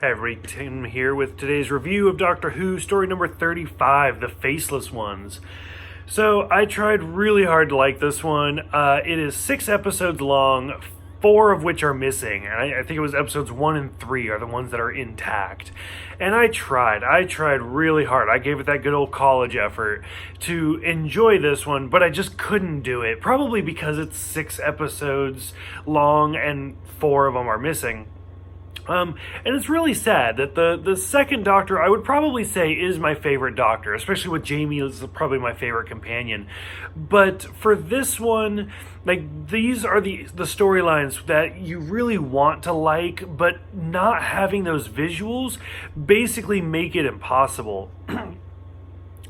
Hey everybody, Tim here with today's review of Doctor Who, story number 35, The Faceless Ones. So, I tried really hard to like this one. It is 6 episodes long, 4 of which are missing. And I think it was episodes 1 and 3 are the ones that are intact. And I tried really hard. I gave it that good old college effort to enjoy this one, but I just couldn't do it. Probably because it's 6 episodes long and 4 of them are missing. And it's really sad that the second Doctor, I would probably say, is my favorite Doctor, especially with Jamie is probably my favorite companion. But for this one, like, these are the storylines that you really want to like, but not having those visuals basically make it impossible.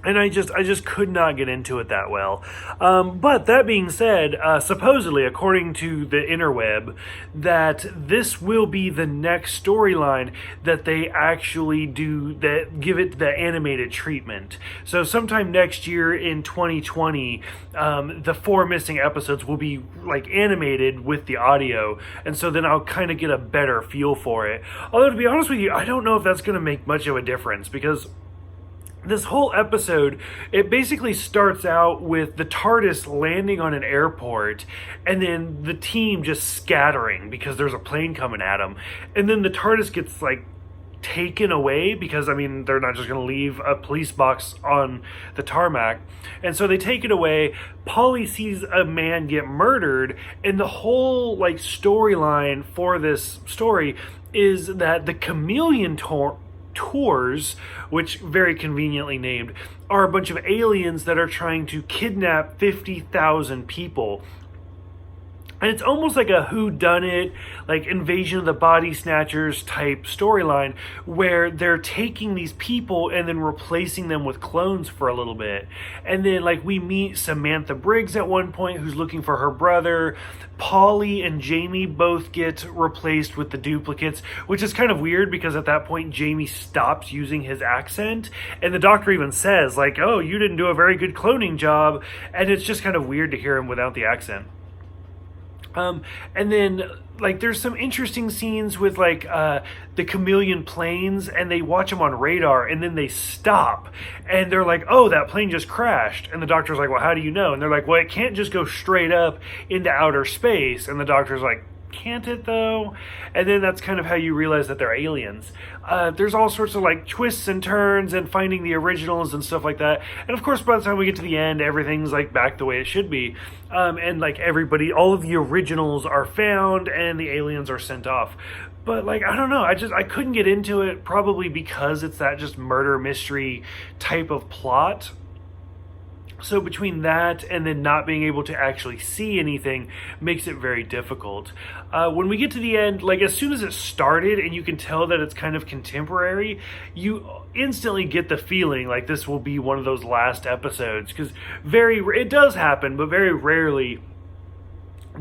And I just could not get into it that well. But that being said, supposedly, according to the interweb, that this will be the next storyline that they actually do, that give it the animated treatment. So sometime next year in 2020, the 4 missing episodes will be like animated with the audio. And so then I'll kind of get a better feel for it. Although, to be honest with you, I don't know if that's going to make much of a difference, because this whole episode, it basically starts out with the TARDIS landing on an airport and then the team just scattering because there's a plane coming at them. And then the TARDIS gets, like, taken away because, I mean, they're not just going to leave a police box on the tarmac. And so they take it away. Polly sees a man get murdered, and the whole, like, storyline for this story is that the chameleon tours, which very conveniently named, are a bunch of aliens that are trying to kidnap 50,000 people. And it's almost like a whodunit, like Invasion of the Body Snatchers type storyline, where they're taking these people and then replacing them with clones for a little bit. And then, like, we meet Samantha Briggs at one point, who's looking for her brother. Polly and Jamie both get replaced with the duplicates, which is kind of weird because at that point Jamie stops using his accent. And the Doctor even says, like, oh, you didn't do a very good cloning job. And it's just kind of weird to hear him without the accent. And then, like, there's some interesting scenes with, like, the chameleon planes, and they watch them on radar, and then they stop, and they're like, oh, that plane just crashed. And the Doctor's like, well, how do you know? And they're like, well, it can't just go straight up into outer space. And the Doctor's like, can't it though? And then that's kind of how you realize that they're aliens. There's all sorts of, like, twists and turns and finding the originals and stuff like that. And of course, by the time we get to the end, everything's, like, back the way it should be. And, like, all of the originals are found and the aliens are sent off. But, like, I don't know, I couldn't get into it, probably because it's that just murder mystery type of plot. So between that and then not being able to actually see anything makes it very difficult. When we get to the end, like, as soon as it started and you can tell that it's kind of contemporary, you instantly get the feeling like this will be one of those last episodes, because it does happen, but very rarely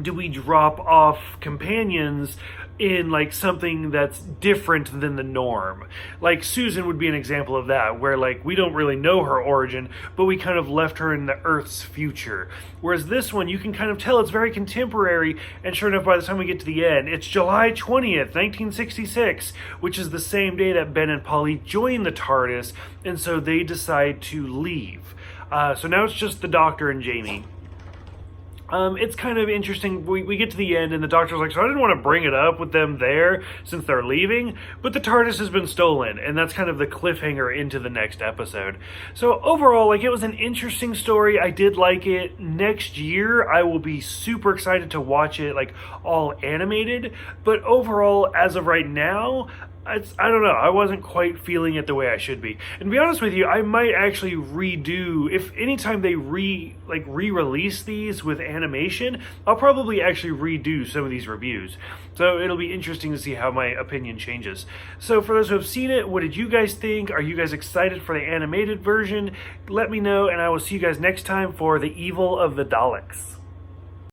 do we drop off companions in, like, something that's different than the norm. Like, Susan would be an example of that, where, like, we don't really know her origin, but we kind of left her in the Earth's future. Whereas this one, you can kind of tell it's very contemporary, and sure enough, by the time we get to the end, it's July 20th, 1966, which is the same day that Ben and Polly join the TARDIS, and so they decide to leave. So now it's just the Doctor and Jamie. It's kind of interesting. We get to the end and the Doctor's like, so I didn't want to bring it up with them there since they're leaving, but the TARDIS has been stolen, and that's kind of the cliffhanger into the next episode. So overall, like, it was an interesting story. I did like it. Next year, I will be super excited to watch it, like, all animated, but overall, as of right now, I don't know, I wasn't quite feeling it the way I should be. And to be honest with you, I might actually redo, if anytime they re-release these with animation, I'll probably actually redo some of these reviews. So it'll be interesting to see how my opinion changes. So for those who have seen it, what did you guys think? Are you guys excited for the animated version? Let me know, and I will see you guys next time for The Evil of the Daleks.